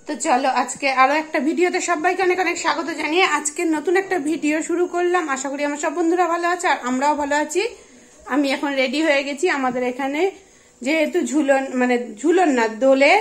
তো চলো আজকে আরো একটা ভিডিওতে সবাইকে অনেক অনেক স্বাগত জানিয়ে আজকে নতুন একটা ভিডিও শুরু করলাম। আশা করি আমার সব বন্ধুরা ভালো আছে আর আমরাও ভালো আছি। আমি এখন রেডি হয়ে গেছি। আমাদের এখানে যেহেতু ঝুলন না দোলে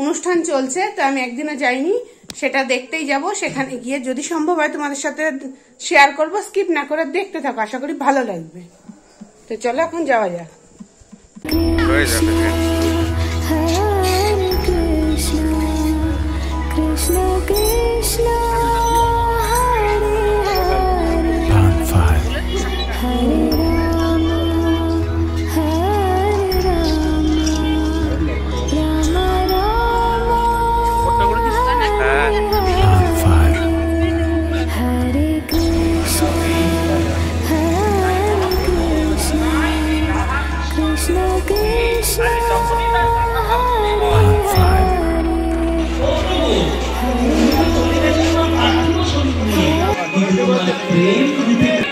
অনুষ্ঠান চলছে, তো আমি একদিনও যাইনি, সেটা দেখতেই যাব। সেখানে গিয়ে যদি সম্ভব হয় তোমাদের সাথে শেয়ার করব, স্কিপ না করে দেখতে থাকো, আশা করি ভালো লাগবে। তো চলো এখন যাওয়া যাক। Krishna Krishna Hare Hare Rama Hare Rama Rama Hare Krishna Krishna Krishna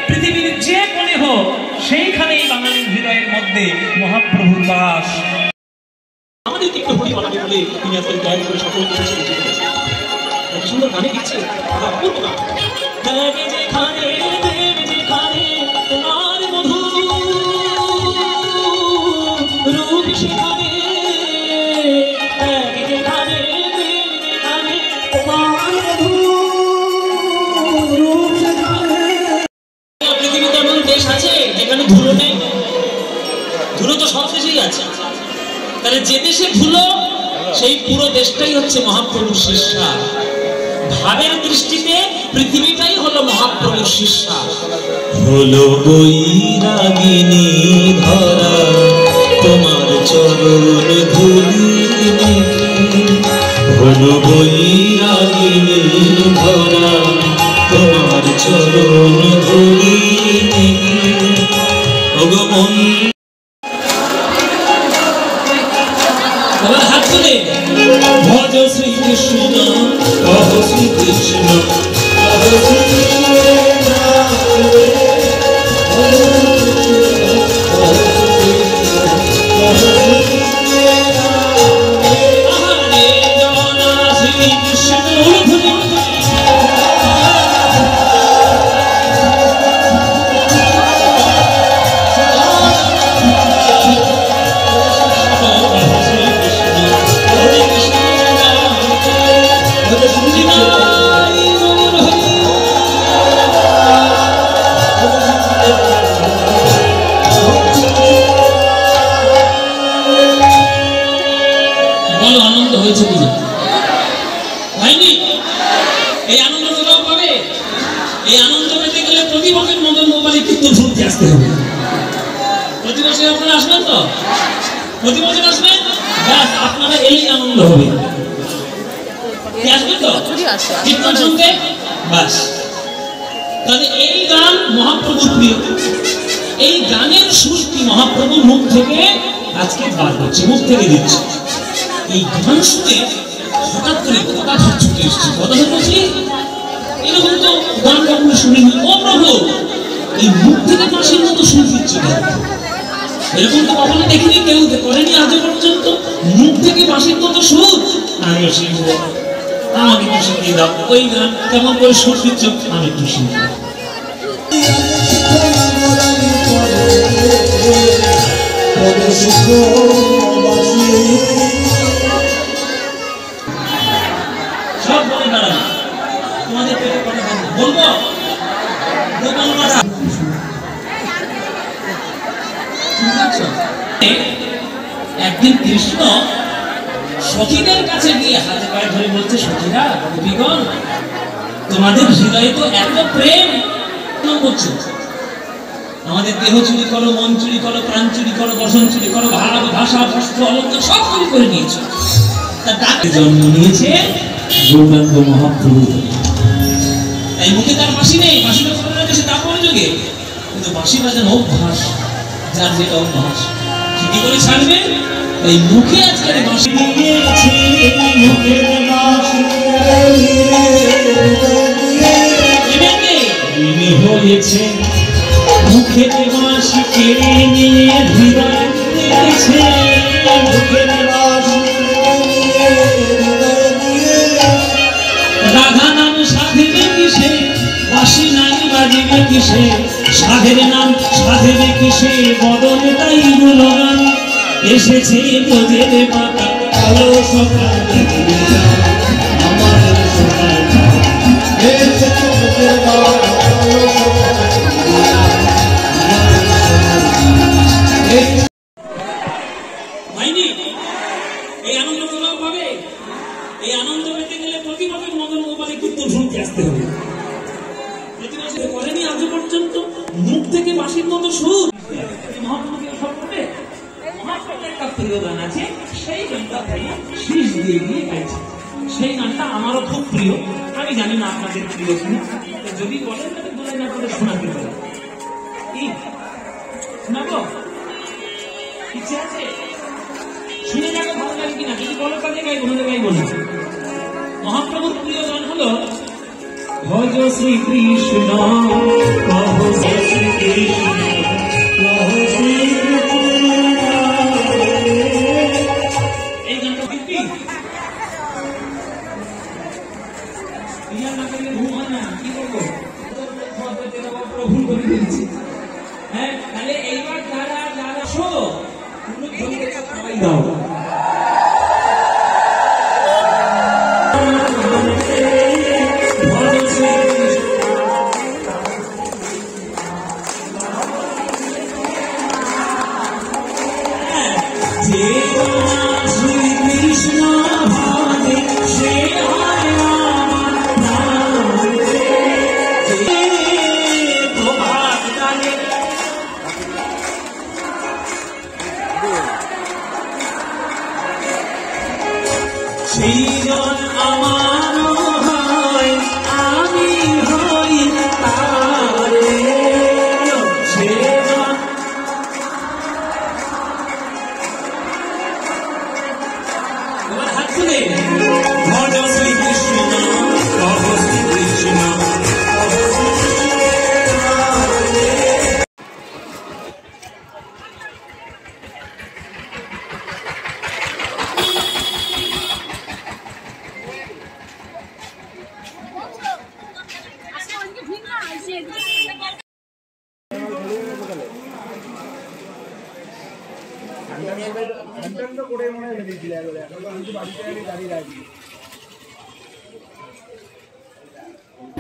পৃথিবীর যে কোণে হোক সেইখানেই বাঙালির হৃদয়ের মধ্যে মহাপ্রভুর বাস। আমাদের একটু হরি বানাবে বলে তিনি আজকে গায়ক করে সকল সুন্দর গানে দিচ্ছে। তোমার মধু রূপ সেখানে ধুলো নেই, ধুলো তো সব দেশেই আছে। তাহলে যে দেশে ধুলো সেই পুরো দেশটাই হচ্ছে মহাপ্রভুর শিষ্যা। ভাবের দৃষ্টিতে পৃথিবীটাই হলো মহাপ্রভুর শিষ্যা। হলো বৈরাগিনী ধরা তোমার চরণ ধুলি, হলো বৈরাগিনী ধরা তোমার চরণ ধুলি। হাত তুলে ভজ শ্রীকৃষ্ণ, কহ শ্রীকৃষ্ণ, কহ শ্রীকৃষ্ণ। এই আনন্দ পেতে গেলে প্রতি বছর মদন মোবাইলে কীর্তন শুনতে আসতে হবে। প্রতি বছর আপনারা আসবেন তো? প্রতি বছর আসবেন, ব্যাস আপনারা এই আনন্দ হবে। আসবেন তো কীর্তন শুনতে? ব্যাস। তাহলে এই গান মহাপ্রভুর প্রিয়, এই গানের সুরটি মহাপ্রভুর মুখ থেকে আজকে বার হচ্ছে, মুখ থেকে দিচ্ছে। এই গান শুনে হঠাৎ করে কথা ছুটে এসছে। কথা বলছি এরকম তো গান কখনো শুনিনি। ও প্রভু, এই মুখ থেকে বাঁশির মতো সুর দিচ্ছে, এরকম তো কখনো দেখিনি, কেউ করেনি আজ পর্যন্ত। মুখ থেকে বাঁশির মতো সুর আমিও শিখবো, আমাকে একটু শিখিয়ে দাও। ওই গান কেমন করে সুর দিচ্ছ আমি একটু শিখবো। সব বলে দাঁড়াবে, তোমাদের পেটে কথা বলবো। একদিন কৃষ্ণ সখীদের কাছে গিয়ে হাতে পায়ে ধরে বলছে, সখীরা, গোপীগণ, তোমাদের হৃদয়ে তো এত প্রেম করছো, আমাদের দেহ চুরি করো, মন চুরি করো, প্রাণ চুরি করো, বসন চুরি করো, ভাষা, বস্ত্র, অলঙ্কার সব চুরি করে নিয়েছো। তার ডাকে জন্ম নিয়েছে গৌরাঙ্গ মহাপ্রভু। তাই মুখে তার বাঁশি নেই, বাঁশি সে তারপর যুগে, কিন্তু বাঁশি বাজানো অভ্যাস, যার যেটা অভ্যাস কি করে ছাড়বে? এই মুখে আজকের বাঁশি দিয়েছে, মুখের বাঁশি হয়েছে, মুখের বাঁশি কেড়ে নিয়ে হৃদয় দিয়েছে, মুখের বাঁশি রাধা নাম সাধেবে কিসে, বাঁশি নাই বাজিবে কিসে, সাধের নাম সাধেবে কিসে, বদল তাই গুণগান এসেছে তোদের মাতা কালো সকাল, আমার সকাল এসেছে তোদের মাতা কালো সকাল। হয়নি এই আনন্দ তোলাও পাবে। এই আনন্দ পেতে গেলে প্রতি বছর মদন গোপালের কীর্তন শুনতে আসতে হবে। প্রতি বছর করেনি আজও পর্যন্ত, মুখ থেকে বাঁশির মতো সুর। মহাপ্রভুকে সম্পর্কে মহাপ্রভুর একটা প্রিয় গান আছে, সেই গানটা তাই শীষ দিয়ে দিয়ে গাইছে। সেই গানটা আমারও খুব প্রিয়, আমি জানি না আপনাদের প্রিয় কিনা, যদি বলেন তাহলে বলেন আপনাদের শোনাতে পারে। কি শোনাবো? ইচ্ছে আছে? শুনে যাকে ভালো লাগে কিনা, যদি বলো তাহলে গাইবো, না গাইবো না। মহাপ্রভুর প্রিয় গান হলো ভজ শ্রীকৃষ্ণ, কহ শ্রীকৃষ্ণ, কহ শ্রীকৃষ্ণ। এই গানটা কি ইয়ার না করলে ঘুম হয় না, কি করবো? ভুল করে দিয়েছি। হ্যাঁ, তাহলে এইবার যারা যারা শো খাওয়াই দাও। শ্রীকৃষ্ণ ভাবে সে হয় আমার প্রভাত ডালে, সেই জন আমার হয়, আমি হই তারে, সে জন হাত তুলে ভজ শ্রীকৃষ্ণ, কহ Shrikrishna,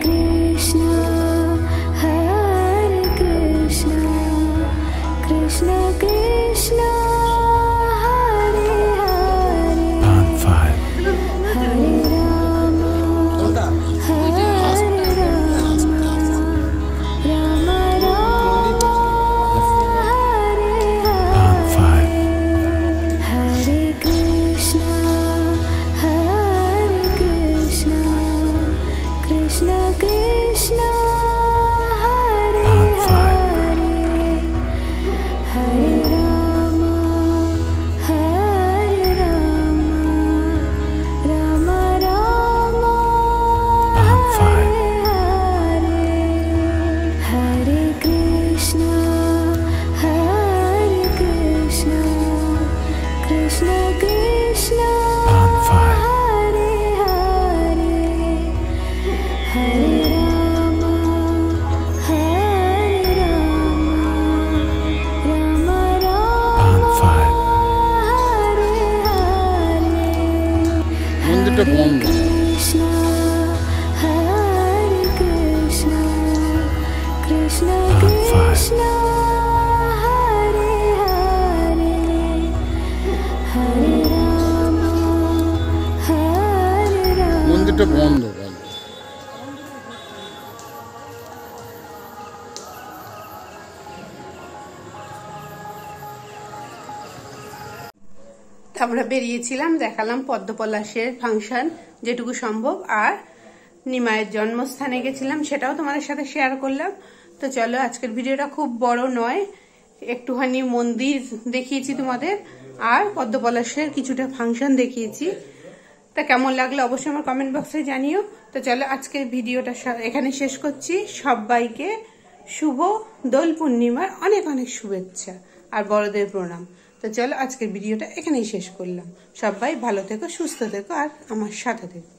Krishna, Hare Krishna, Krishna Krishna, Hare Hare, Hare Rama, Hare Rama, Rama Rama, Hare Hare, Hare Krishna, Hare Krishna, Krishna Krishna, Hare Hare, Hare Rama, Hare Rama, Rama Rama, Hare Hare, Hare Krishna, Hare Krishna, Krishna Krishna, Hare Hare, Hare Rama, Hare Rama, Rama Rama, Hare Hare, Hare Krishna, Hare Krishna, Krishna Krishna, Hare Hare, এটা বন্ধ আমরা বেরিয়েছিলাম, দেখালাম পদ্মপলাশের function যেটুকু সম্ভব, আর নিমায়ের জন্মস্থানে গেছিলাম, সেটাও তোমাদের সাথে শেয়ার করলাম। তো চলো, আজকের ভিডিওটা খুব বড় নয়, একটুখানি মন্দির দেখিয়েছি তোমাদের আর পদ্মপলাশের কিছুটা ফাংশন দেখিয়েছি। তা কেমন লাগলো অবশ্যই আমার কমেন্ট বক্সে জানিও। তো চলো, আজকের ভিডিওটা এখানে শেষ করছি। সবাইকে শুভ দোল পূর্ণিমার অনেক অনেক শুভেচ্ছা আর বড়দের প্রণাম। তো চলো, আজকের ভিডিওটা এখানেই শেষ করলাম। সবাই ভালো থেকো, সুস্থ থেকো আর আমার সাথে থেকো।